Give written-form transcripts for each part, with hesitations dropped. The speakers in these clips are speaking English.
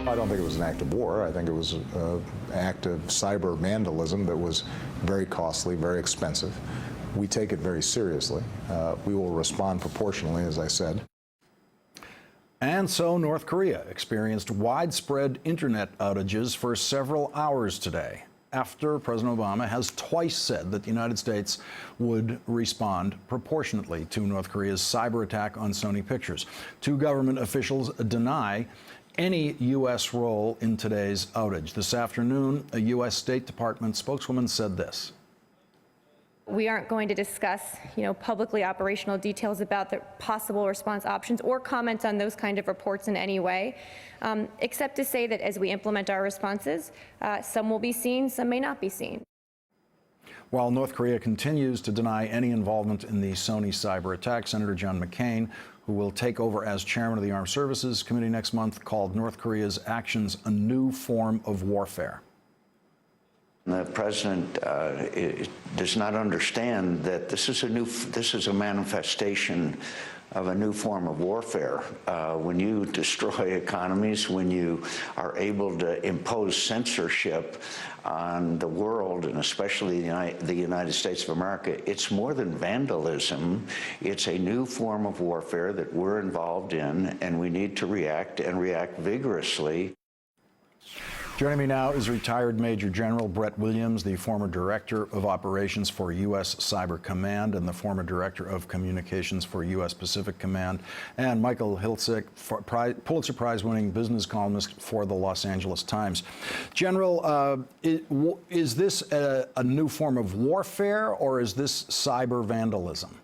I don't think it was an act of war. I think it was an act of cyber vandalism that was very costly, very expensive. We take it very seriously. We will respond proportionally, as I said. And so North Korea experienced widespread internet outages for several hours today, after President Obama has twice said that the United States would respond proportionately to North Korea's cyber attack on Sony Pictures. Two government officials deny any U.S. role in today's outage. This afternoon, a U.S. State Department spokeswoman said this. We aren't going to discuss, publicly operational details about the possible response options or comment on those kind of reports in any way, except to say that as we implement our responses, some will be seen, some may not be seen. While North Korea continues to deny any involvement in the Sony cyber attack, Senator John McCain, who will take over as chairman of the Armed Services Committee next month, called North Korea's actions a new form of warfare. The president does not understand that this is a manifestation of a new form of warfare. When you destroy economies, when you are able to impose censorship on the world, and especially the United States of America, it's more than vandalism. It's a new form of warfare that we're involved in, and we need to react and react vigorously. Joining me now is retired Major General Brett Williams, the former Director of Operations for U.S. Cyber Command and the former Director of Communications for U.S. Pacific Command, and Michael Hiltzik, Pulitzer Prize-winning business columnist for the Los Angeles Times. General, is this a new form of warfare, or is this cyber vandalism?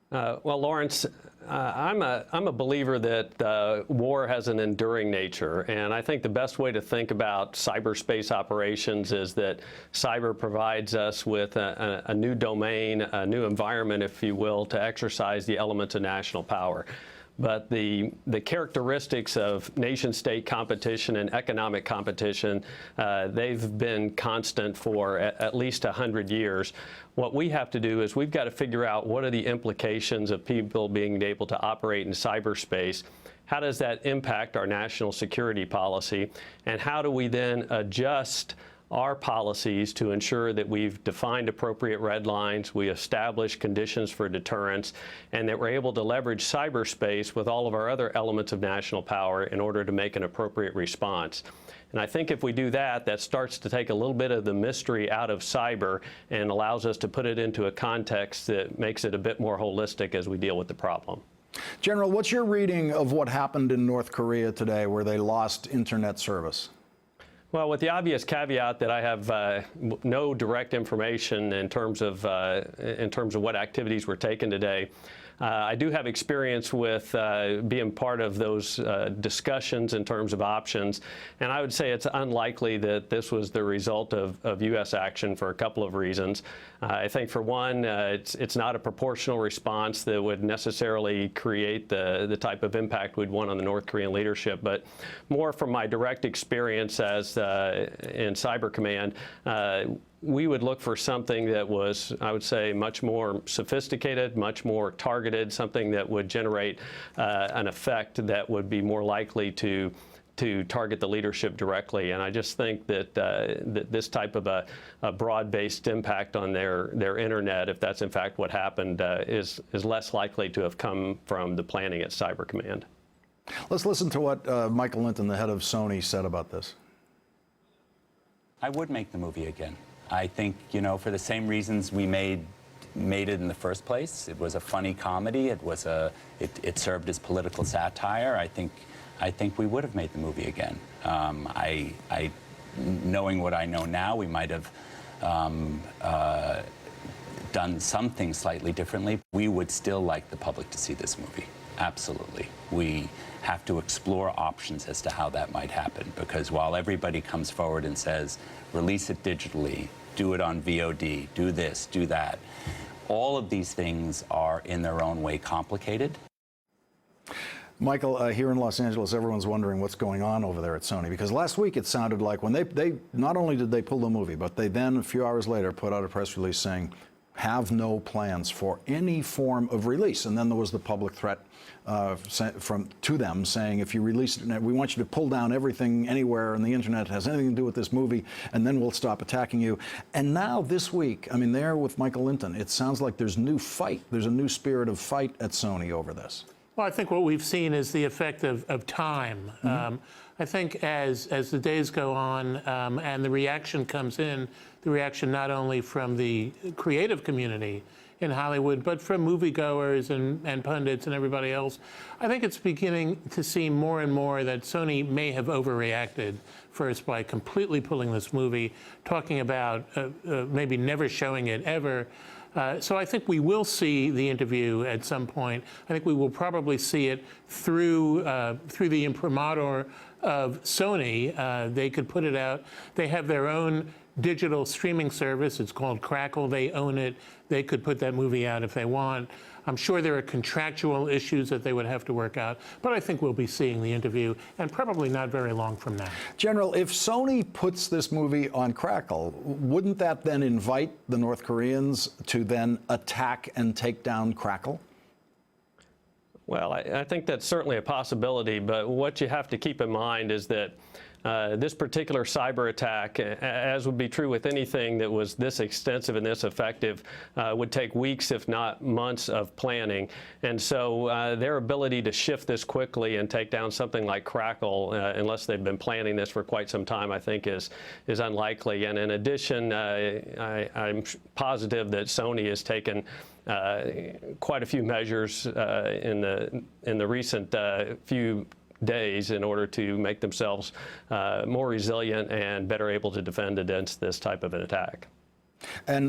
Well, Lawrence, I'm a believer that war has an enduring nature, and I think the best way to think about cyberspace operations is that cyber provides us with a new domain, a new environment, if you will, to exercise the elements of national power. But the characteristics of nation-state competition and economic competition, they've been constant for at least 100 years. What we have to do is we've got to figure out what are the implications of people being able to operate in cyberspace. How does that impact our national security policy? And how do we then adjust our policies to ensure that we've defined appropriate red lines, we establish conditions for deterrence, and that we're able to leverage cyberspace with all of our other elements of national power in order to make an appropriate response. And I think if we do that, that starts to take a little bit of the mystery out of cyber and allows us to put it into a context that makes it a bit more holistic as we deal with the problem. General, what's your reading of what happened in North Korea today, where they lost internet service? Well, with the obvious caveat that I have no direct information in terms of what activities were taken today, I do have experience with being part of those discussions in terms of options, and I would say it's unlikely that this was the result of U.S. action for a couple of reasons. I think, for one, it's not a proportional response that would necessarily create the type of impact we'd want on the North Korean leadership, but more from my direct experience as in Cyber Command, we would look for something that was, I would say, much more sophisticated, much more targeted, something that would generate an effect that would be more likely to target the leadership directly. And I just think that, that this type of a broad-based impact on their internet, if that's in fact what happened, is less likely to have come from the planning at Cyber Command. Let's listen to what Michael Lynton, the head of Sony, said about this. I would make the movie again. I think, for the same reasons we made it in the first place. It was a funny comedy. It served as political satire. I think we would have made the movie again. Knowing what I know now, we might have done some things slightly differently. We would still like the public to see this movie. Absolutely. We have to explore options as to how that might happen, because while everybody comes forward and says, release it digitally, do it on VOD, do this, do that, all of these things are in their own way complicated. Michael, here in Los Angeles, everyone's wondering what's going on over there at Sony, because last week it sounded like when they not only did they pull the movie, but they then, a few hours later, put out a press release saying, have no plans for any form of release. And then there was the public threat to them saying, if you release it, we want you to pull down everything anywhere on the internet that has anything to do with this movie, and then we'll stop attacking you. And now this week, I mean, there with Michael Linton, it sounds like there's new fight. There's a new spirit of fight at Sony over this. Well, I think what we've seen is the effect of time. I think as the days go on and the reaction comes in, the reaction not only from the creative community in Hollywood, but from moviegoers and pundits and everybody else, I think it's beginning to seem more and more that Sony may have overreacted first by completely pulling this movie, talking about maybe never showing it ever. So I think we will see the interview at some point. I think we will probably see it through the imprimatur of Sony. They could put it out. They have their own digital streaming service. It's called Crackle. They own it. They could put that movie out if they want. I'm sure there are contractual issues that they would have to work out, but I think we'll be seeing the interview, and probably not very long from now. General, if Sony puts this movie on Crackle, wouldn't that then invite the North Koreans to then attack and take down Crackle? Well, I think that's certainly a possibility, but what you have to keep in mind is that this particular cyber attack, as would be true with anything that was this extensive and this effective, would take weeks, if not months, of planning. And so their ability to shift this quickly and take down something like Crackle, unless they've been planning this for quite some time, I think is unlikely. And in addition, I'm positive that Sony has taken quite a few measures in the recent few days in order to make themselves more resilient and better able to defend against this type of an attack. And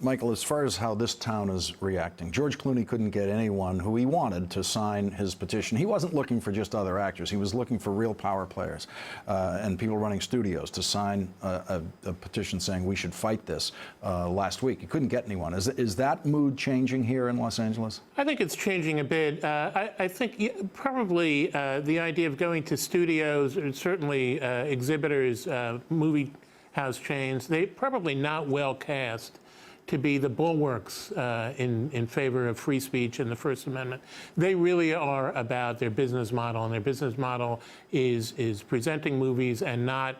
Michael, as far as how this town is reacting, George Clooney couldn't get anyone who he wanted to sign his petition. He wasn't looking for just other actors. He was looking for real power players and people running studios to sign a petition saying we should fight this last week. He couldn't get anyone. Is that mood changing here in Los Angeles? I think it's changing a bit. I think probably the idea of going to studios, or certainly exhibitors, movie house chains, they're probably not well cast to be the bulwarks in favor of free speech and the First Amendment. They really are about their business model, and their business model is presenting movies and not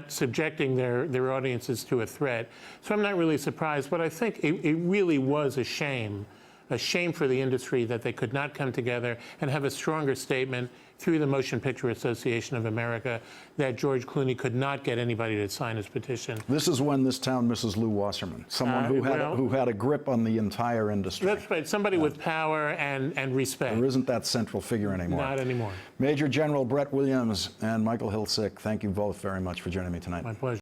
subjecting their audiences to a threat. So I'm not really surprised, but I think it really was a shame for the industry that they could not come together and have a stronger statement through the Motion Picture Association of America that George Clooney could not get anybody to sign his petition. This is when this town misses Lew Wasserman, someone who had a grip on the entire industry. That's right, somebody with power and respect. There isn't that central figure anymore. Not anymore. Major General Brett Williams and Michael Hiltzik, thank you both very much for joining me tonight. My pleasure.